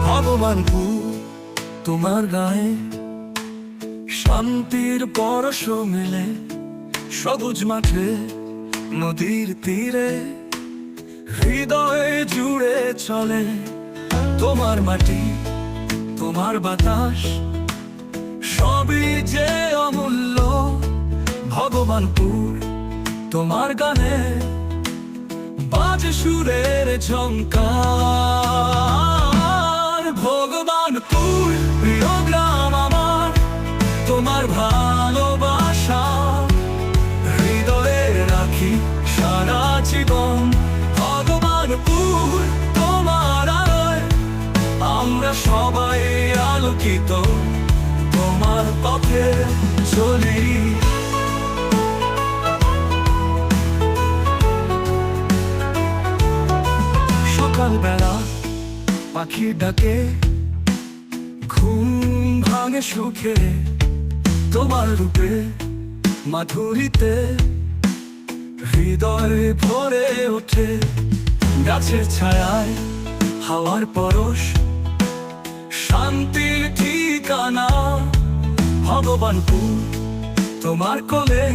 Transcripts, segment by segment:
ভগবানপুর তোমার গায়ে শান্তির পরশ মেলে, সবুজ মাঠে নদীর তীরে হৃদয়ে জুড়ে চলে তোমার মাটি, তোমার বাতাস সবই যে অমূল্য। ভগবানপুর তোমার গানে বাজে সুরের ঝংকার। ভগবানপুর প্রিয় গ্রাম আমার, তোমার ভালোবাসা হৃদয়ে রাখি সারা জীবন। ভগবানপুর তোমার আলোয় আমরা সবাই আলোকিত, তোমার পথে চলি। সকালবেলা পাখির ডাকে ঘুম ভাঙে সুখে, তোমার রূপে মাধুরীতে হৃদয় ভরে ওঠে। গাছের ছায়ায় হাওয়ার পরশ শান্তির ঠিকানা। ভগবানপুর তোমার কোলে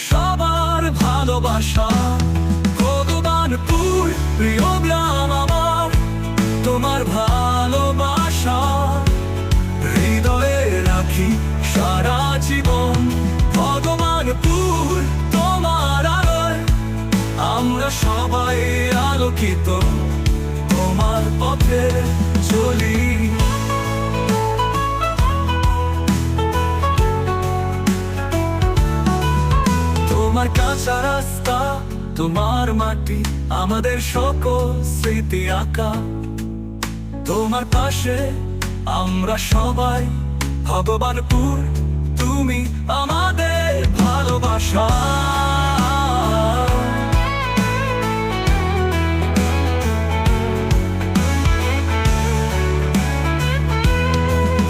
সবার ভালোবাসা। ভগবানপুর প্রিয় গ্রাম আমার, তোমার ভালোবাসা হৃদয়ে রাখি সারা জীবন। ভগবানপুর তোমার আলোয় আমরা সবাই আলোকিত, তোমার পথে চলি। তোমার কাঁচা রাস্তা, তোমার মাটি, আমাদের সকল স্মৃতি আঁকা। তোমার পাশে আমরা সবাই। ভগবানপুর তুমি আমাদের ভালোবাসা।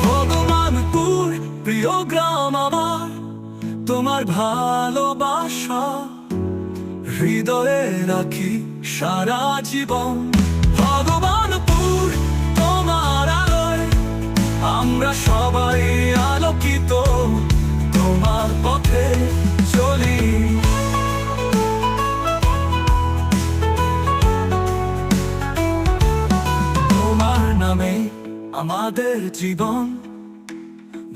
ভগবানপুর প্রিয় গ্রাম আমার, তোমার ভালোবাসা হৃদয়ে রাখি সারা জীবন। ভগবানপুর তোমার আলোয় আমরা সবাই আলোকিত, তোমার পথে চলি। তোমার নামে আমাদের জীবন।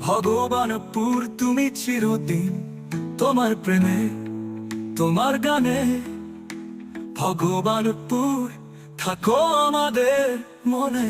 ভগবানপুর তুমি চিরদিন, তোমার প্রেমে তোমার গানে। ভগবানপুর থাকো আমাদের মনে।